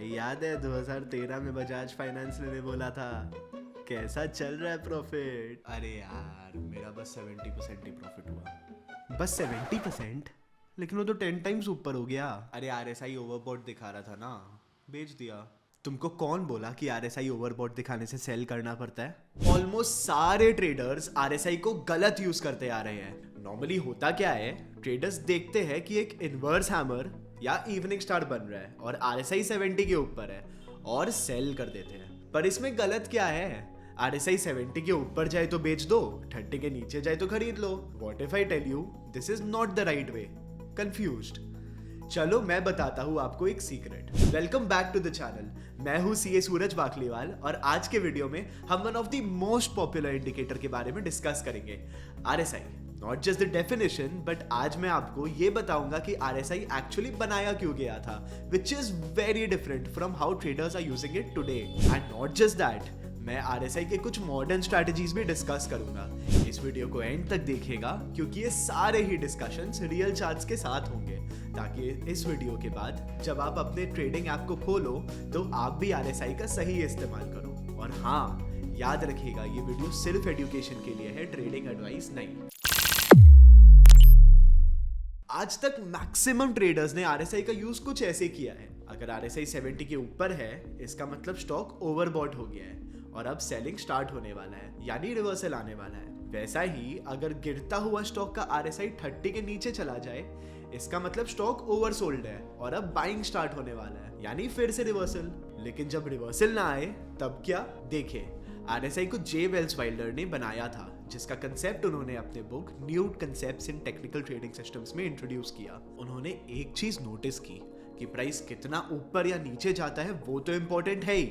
याद है 2013 में बजाज फाइनेंस ने बोला था कैसा चल रहा है प्रॉफिट। अरे यार मेरा बस 70% ही प्रॉफिट हुआ। बस 70%? लेकिन वो तो 10 टाइम्स ऊपर हो गया। अरे RSI ओवरबॉट दिखा रहा था ना, बेच दिया। तुमको कौन बोला कि RSI ओवरबॉट दिखाने से सेल करना पड़ता है? ऑलमोस्ट सारे ट्रेडर्स RSI को गलत यूज करते आ रहे हैं। नॉर्मली होता क्या है, ट्रेडर्स देखते हैं कि एक इनवर्स हैमर या इवनिंग स्टार बन रहा है और RSI 70 के ऊपर है और सेल कर देते हैं। पर इसमें गलत क्या है? RSI 70 के ऊपर जाए तो बेच दो, 30 के नीचे जाए तो खरीद लो। What if I tell you this is not the right way? Confused? चलो मैं बताता हूँ आपको एक सीक्रेट। Welcome back to the channel. मैं हूँ CA सूरज बाकलीवाल और आज के वीडियो में हम one of the most popular indicator के बारे में डिस्कस करेंगे, RSI। Not just the definition, but आज मैं आपको ये बताऊंगा कि RSI एक्चुअली बनाया क्यों गया था, which is very different from how traders are using it today. And not just that, मैं RSI के कुछ मॉडर्न स्ट्रैटेजीज भी डिस्कस करूंगा। इस वीडियो को एंड तक देखिएगा क्योंकि ये सारे ही डिस्कशंस रियल चार्ट्स के साथ होंगे, ताकि इस वीडियो के बाद जब आप अपने ट्रेडिंग ऐप को खोलो तो आप भी RSI का सही इस्तेमाल करो। और हाँ, याद रखिएगा ये वीडियो सिर्फ एजुकेशन के लिए है, ट्रेडिंग एडवाइस नहीं। आज तक मैक्सिमम ट्रेडर्स ने RSI का यूज कुछ ऐसे किया है। अगर RSI 70 के ऊपर है, इसका मतलब स्टॉक ओवरबॉट हो गया है और अब सेलिंग स्टार्ट होने वाला है, यानी रिवर्सल आने वाला है। वैसा ही अगर गिरता हुआ स्टॉक का RSI 30 के नीचे चला जाए, इसका मतलब स्टॉक ओवरसोल्ड है और अब बाइंग स्टार्ट होने वाला है, यानी फिर से रिवर्सल। लेकिन जब रिवर्सल ना आए तब क्या? देखिए, RSI को जे वेल्स वाइल्डर ने बनाया था, जिसका कंसेप्ट उन्होंने अपने बुक न्यू कंसेप्ट्स इन टेक्निकल ट्रेडिंग सिस्टम्स में इंट्रोड्यूस किया। उन्होंने एक चीज नोटिस की कि प्राइस कितना ऊपर या नीचे जाता है वो तो इंपॉर्टेंट है ही,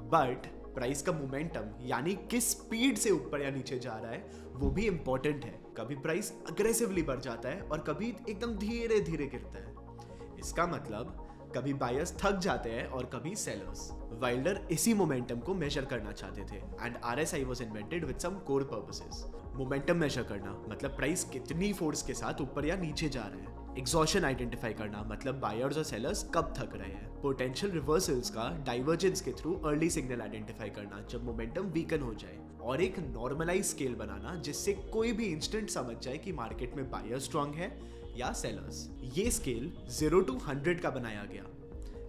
बट प्राइस का मोमेंटम यानी किस स्पीड से ऊपर या नीचे जा रहा है वो भी इंपॉर्टेंट है। कभी प्राइस अग्रेसिवली बढ़ जाता है और कभी एकदम धीरे धीरे गिरता है। इसका मतलब कभी बायर्स थक जाते हैं और कभी सेलर्स। वाइल्डर इसी मोमेंटम को मेजर करना चाहते थे and RSI was invented with some core purposes. Momentum measure करना मतलब प्राइस कितनी फोर्स के साथ ऊपर या नीचे जा रहा है। एग्जॉशन आइडेंटिफाई करना मतलब बायर्स और सेलर्स कब थक रहे हैं। पोटेंशियल रिवर्सल्स का डाइवर्जेंस के थ्रू अर्ली सिग्नल आइडेंटिफाई करना जब मोमेंटम वीकन हो जाए। और एक नॉर्मलाइज स्केल बनाना जिससे कोई भी इंस्टेंट समझ जाए कि मार्केट में बायर स्ट्रांग है या सेलर्स। ये स्केल 0 to 100 का बनाया गया।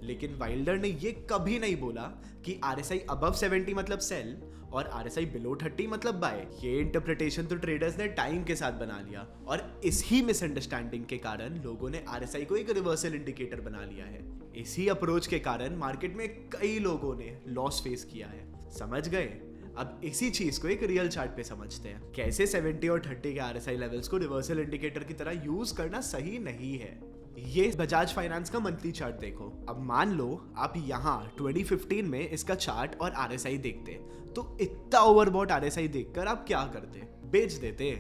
लेकिन वाइल्डर ने ये कभी नहीं बोला कि RSI अबव 70 मतलब सेल और RSI बिलो 30 मतलब बाय। ये इंटरप्रिटेशन तो ट्रेडर्स ने टाइम के साथ बना लिया और इस ही मिसअंडरस्टैंडिंग के कारण लोगों ने RSI को एक रिवर्सल इंडिकेटर बना लिया है। इसी अप्रोच के कारण मार्केट में कई लोगों ने लॉस फेस किया है। समझ गए? अब इसी चीज को एक रियल चार्ट पे समझते हैं, कैसे 70 और 30 के RSI लेवल्स को रिवर्सल इंडिकेटर की तरह यूज करना सही नहीं है। ये बजाज फाइनेंस का मंथली चार्ट देखो। अब मान लो आप यहाँ 2015 में इसका चार्ट और RSI देखते, तो इतना ओवरबॉट RSI देखकर आप क्या करते? बेच देते।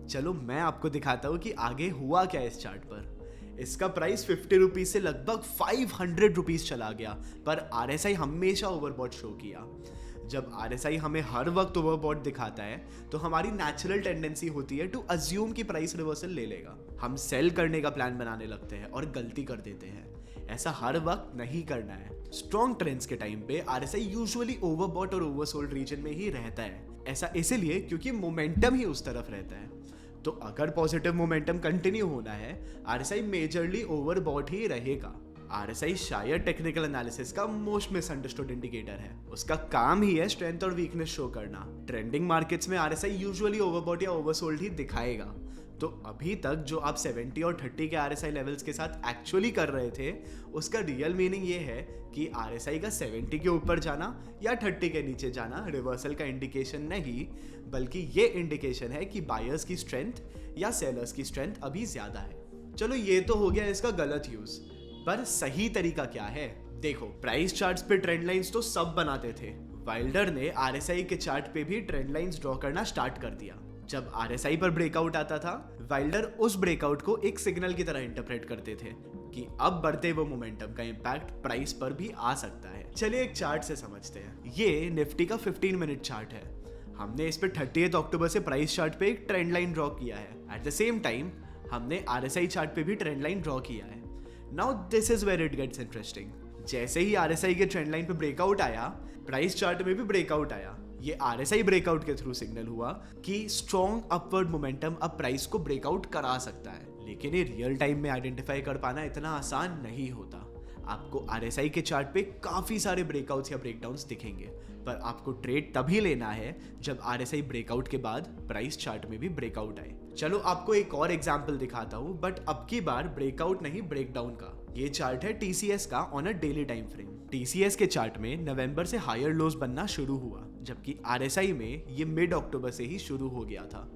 चलो मैं आपको दिखाता हूँ कि आगे हुआ क्या इस चार्ट पर। इसका प्राइस 50 रुपीज से लगभग 500 रुपीज चला गया, पर RSI हमेशा ओवरबॉट शो किया। जब RSI हमें हर वक्त ओवरबॉट दिखाता है तो हमारी नेचुरल टेंडेंसी होती है टू अज्यूम कि प्राइस रिवर्सल ले लेगा। हम सेल करने का प्लान बनाने लगते हैं और गलती कर देते हैं। ऐसा हर वक्त नहीं करना है। स्ट्रॉन्ग ट्रेंड्स के टाइम पे RSI यूजुअली ओवरबॉट और ओवरसोल्ड रीजन में ही रहता है। ऐसा इसलिए क्योंकि मोमेंटम ही उस तरफ रहता है। तो अगर पॉजिटिव मोमेंटम कंटिन्यू होना है, RSI मेजरली ओवरबॉट ही रहेगा। RSI शायद टेक्निकल एनालिसिस का मोस्ट मिसअंडरस्टूड इंडिकेटर है। उसका काम ही है स्ट्रेंथ और वीकनेस शो करना। ट्रेंडिंग मार्केट्स में RSI यूजुअली ओवरबॉट या ओवरसोल्ड ही दिखाएगा। तो अभी तक जो आप 70 और 30 के RSI लेवल्स के साथ एक्चुअली कर रहे थे, उसका रियल मीनिंग ये है कि RSI का 70 के ऊपर जाना या 30 के नीचे जाना रिवर्सल का इंडिकेशन नहीं, बल्कि ये इंडिकेशन है कि बायर्स की स्ट्रेंथ या सेलर्स की स्ट्रेंथ अभी ज्यादा है। चलो ये तो हो गया इसका गलत यूज, पर सही तरीका क्या है? देखो, प्राइस चार्ट्स पे ट्रेंड लाइंस तो सब बनाते थे। वाइल्डर ने RSI के चार्ट पे भी ट्रेंड लाइंस ड्रॉ करना स्टार्ट कर दिया। जब RSI पर ब्रेकआउट आता था, वाइल्डर उस ब्रेकआउट को एक सिग्नल की तरह इंटरप्रेट करते थे कि अब बढ़ते हुए मोमेंटम का इंपैक्ट प्राइस पर भी आ सकता है। चलिए एक चार्ट से समझते हैं। ये निफ्टी का 15 मिनट चार्ट है। हमने इस पे 30 अक्टूबर से प्राइस चार्ट पे एक ट्रेंड लाइन ड्रॉ किया है। एट द सेम टाइम हमने RSI चार्ट पे भी ट्रेंड लाइन ड्रॉ किया है। Now this is where it gets interesting. जैसे ही RSI के ट्रेंड लाइन पे ब्रेकआउट आया, प्राइस चार्ट में भी ब्रेकआउट आया। ये RSI ब्रेकआउट के थ्रू सिग्नल हुआ कि स्ट्रॉन्ग अपवर्ड मोमेंटम अब प्राइस को ब्रेकआउट करा सकता है। लेकिन ये रियल टाइम में आइडेंटिफाई कर पाना इतना आसान नहीं होता। आपको RSI के चार्ट पे काफी सारे ब्रेकआउट्स या ब्रेकडाउन्स दिखेंगे, पर आपको ट्रेड तभी लेना है जब RSI ब्रेकआउट के बाद प्राइस चार्ट में भी ब्रेकआउट आए। चलो आपको एक और एग्जांपल दिखाता हूँ, बट अब की बार ब्रेकआउट नहीं ब्रेकडाउन का। ये चार्ट है TCS का on a daily time frame. TCS के चार्ट में नवंबर से हायर लोज बनना शुरू हुआ, जबकि RSI में ये मिड अक्टूबर से ही शुरू हो गया था।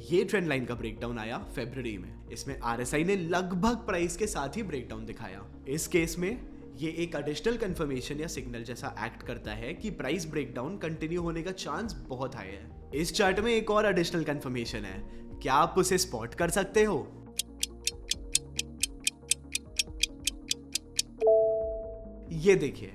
ये ट्रेंड लाइन का ब्रेकडाउन आया फरवरी में। इसमें RSI ने लगभग प्राइस के साथ ही ब्रेकडाउन दिखाया। इस केस में ये एक एडिशनल कंफर्मेशन या सिग्नल जैसा एक्ट करता है कि प्राइस ब्रेकडाउन कंटिन्यू होने का चांस बहुत हाई है। इस चार्ट में एक और एडिशनल कंफर्मेशन है, क्या आप उसे स्पॉट कर सकते हो? ये देखिए,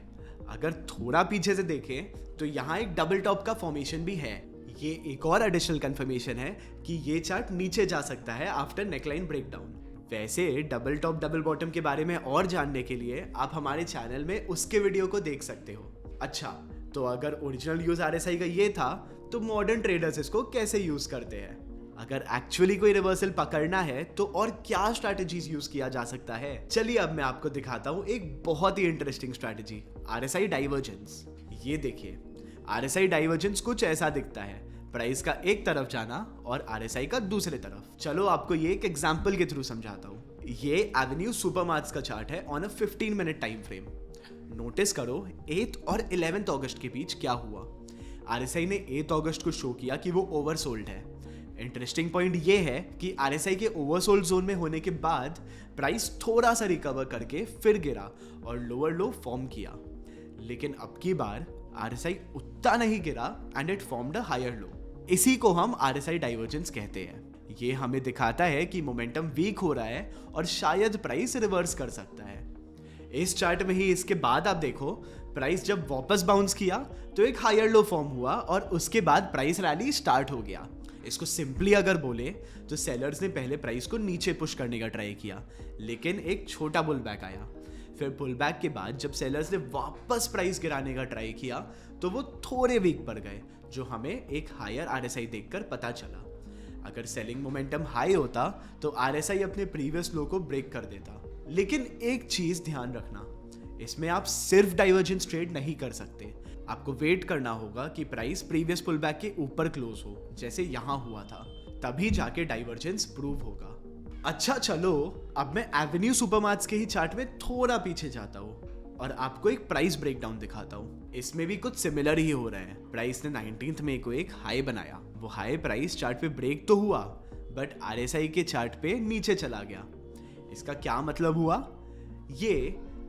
अगर थोड़ा पीछे से देखें तो यहाँ एक डबल टॉप का फॉर्मेशन भी है। ये एक और एडिशनल कंफर्मेशन है कि ये चार्ट नीचे जा सकता है आफ्टर नेकलाइन ब्रेकडाउन। वैसे डबल टॉप डबल बॉटम के बारे में और जानने के लिए आप हमारे चैनल में उसके वीडियो को देख सकते हो। अच्छा, तो अगर ओरिजिनल यूज RSI का ये था, तो मॉडर्न ट्रेडर्स इसको कैसे यूज करते हैं? अगर एक्चुअली कोई रिवर्सल पकड़ना है तो और क्या स्ट्रैटेजीज यूज किया जा सकता है? चलिए अब मैं आपको दिखाता हूँ एक बहुत ही इंटरेस्टिंग स्ट्रैटेजी, RSI डाइवर्जेंस। ये देखिए, RSI डाइवर्जेंस कुछ ऐसा दिखता है, प्राइस का एक तरफ जाना और RSI का दूसरे तरफ। चलो आपको ये एक एग्जांपल के थ्रू समझाता हूँ। ये एवेन्यू सुपरमार्ट्स का चार्ट है on a 15 minute time frame. Notice करो 8 और 11 अगस्त के बीच क्या हुआ। RSI ने 8 अगस्त को शो किया कि वो ओवरसोल्ड है। इंटरेस्टिंग पॉइंट ये है कि RSI के ओवरसोल्ड जोन में होने के बाद प्राइस थोड़ा सा रिकवर करके फिर गिरा और लोअर लो फॉर्म किया। लेकिन अब की बार RSI उतना नहीं गिरा and it formed a higher low. इसी को हम RSI डाइवर्जेंस कहते हैं। ये हमें दिखाता है कि मोमेंटम वीक हो रहा है और शायद प्राइस रिवर्स कर सकता है। इस चार्ट में ही इसके बाद आप देखो, प्राइस जब वापस बाउंस किया तो एक हायर लो फॉर्म हुआ और उसके बाद प्राइस रैली स्टार्ट हो गया। इसको सिंपली अगर बोले तो सेलर्स ने पहले प्राइस को नीचे पुश करने का ट्राई किया, लेकिन एक छोटा पुल बैक आया। फिर पुल बैक के बाद जब सेलर्स ने वापस प्राइस गिराने का ट्राई किया तो वो थोड़े वीक पड़ गए, जो हमें एक हायर RSI देखकर पता चला। अगर सेलिंग मोमेंटम हाई होता तो RSI अपने प्रीवियस लो को ब्रेक कर देता। लेकिन एक चीज ध्यान रखना, इसमें आप सिर्फ डाइवर्जेंस ट्रेड नहीं कर सकते। आपको वेट करना होगा कि प्राइस प्रीवियस पुल बैक के ऊपर क्लोज हो, जैसे यहां हुआ था, तभी जाके डाइवर्जेंस प्रूव होगा। अच्छा चलो, अब मैं एवेन्यू सुपरमार्ट्स के ही चार्ट में थोड़ा पीछे जाता हूँ और आपको एक प्राइस ब्रेकडाउन दिखाता हूँ। इसमें भी कुछ सिमिलर ही हो रहा है। प्राइस ने 19 मई को एक हाई बनाया। वो हाई प्राइस चार्ट पे ब्रेक तो हुआ, बट RSI के चार्ट पे नीचे चला गया। इसका क्या मतलब हुआ? ये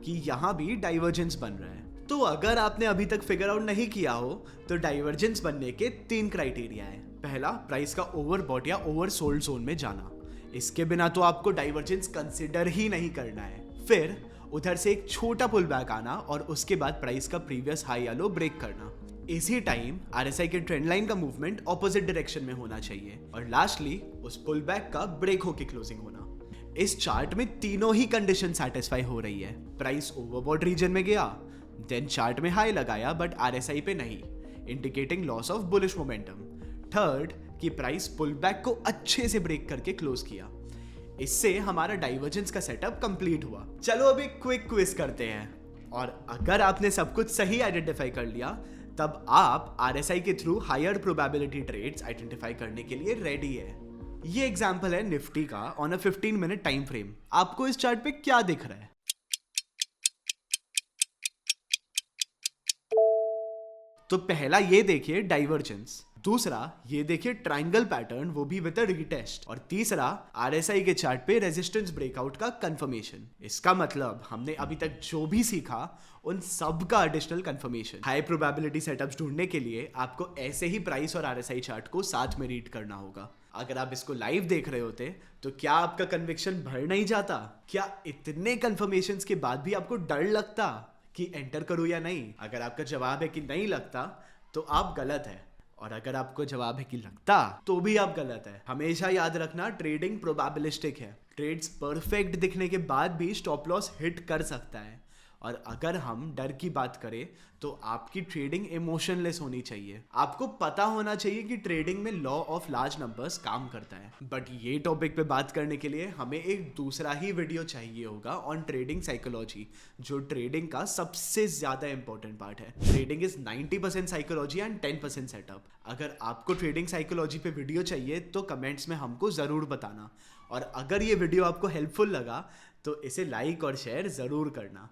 कि यहाँ भी डाइवर्जेंस बन रहा है। तो अगर आपने अभी तक फिगर आउट नहीं किया हो तो डाइवर्जेंस बनने के 3 क्राइटेरिया है। पहला, प्राइस का ओवरबॉट या ओवरसोल्ड जोन में जाना। इसके बिना तो आपको डाइवर्जेंस कंसिडर ही नहीं करना है। फिर उधर से एक छोटा पुल बैक आना और उसके बाद प्राइस का प्रीवियस हाई या लो ब्रेक करना। इसी टाइम RSI के ट्रेंड लाइन का मूवमेंट ऑपोजिट डायरेक्शन में होना चाहिए। और लास्टली उस पुल बैक का ब्रेक होके क्लोजिंग होना। इस चार्ट में तीनों ही कंडीशन सेटिस्फाई हो रही है। प्राइस ओवरबॉट रीजन में गया, देन चार्ट में हाई लगाया बट RSI पे नहीं, indicating loss of bullish momentum. Third, कि प्राइस पुल बैक को अच्छे से ब्रेक करके क्लोज किया। इससे हमारा डाइवर्जेंस का सेटअप कंप्लीट हुआ। चलो अभी क्विक क्विज करते हैं, और अगर आपने सब कुछ सही आइडेंटिफाई कर लिया तब आप RSI के through higher probability trades identify करने के लिए रेडी है। ये एग्जांपल है निफ्टी का on a 15 minute time frame. आपको इस चार्ट पे क्या दिख रहा है? तो पहला ये देखिए डाइवर्जेंस, दूसरा ये देखिए ट्रायंगल पैटर्न, वो भी विद अ रीटेस्ट, और तीसरा RSI के चार्ट पे रेजिस्टेंस ब्रेकआउट का कंफर्मेशन। इसका मतलब हमने अभी तक जो भी सीखा उन सब का additional confirmation. High probability setups ढूंढने के लिए आपको ऐसे ही प्राइस और RSI चार्ट को साथ में रीड करना होगा। अगर आप इसको लाइव देख रहे होते तो क्या आपका कन्विक्शन बढ़ नहीं जाता? क्या इतने कंफर्मेशंस के बाद भी आपको डर लगता कि एंटर करूं या नहीं? अगर आपका जवाब है कि नहीं लगता तो आप गलत है, और अगर आपको जवाब है कि लगता तो भी आप गलत है। हमेशा याद रखना, ट्रेडिंग प्रोबेबिलिस्टिक है। ट्रेड्स परफेक्ट दिखने के बाद भी स्टॉप लॉस हिट कर सकता है, और अगर हम डर की बात करें तो आपकी ट्रेडिंग इमोशनलेस होनी चाहिए। आपको पता होना चाहिए कि ट्रेडिंग में लॉ ऑफ लार्ज नंबर्स काम करता है। बट ये टॉपिक पे बात करने के लिए हमें एक दूसरा ही वीडियो चाहिए होगा ऑन ट्रेडिंग साइकोलॉजी, जो ट्रेडिंग का सबसे ज्यादा इंपॉर्टेंट पार्ट है। Trading is 90% psychology and 10% setup. अगर आपको ट्रेडिंग साइकोलॉजी पे वीडियो चाहिए तो कमेंट्स में हमको जरूर बताना, और अगर ये वीडियो आपको हेल्पफुल लगा तो इसे लाइक और शेयर जरूर करना।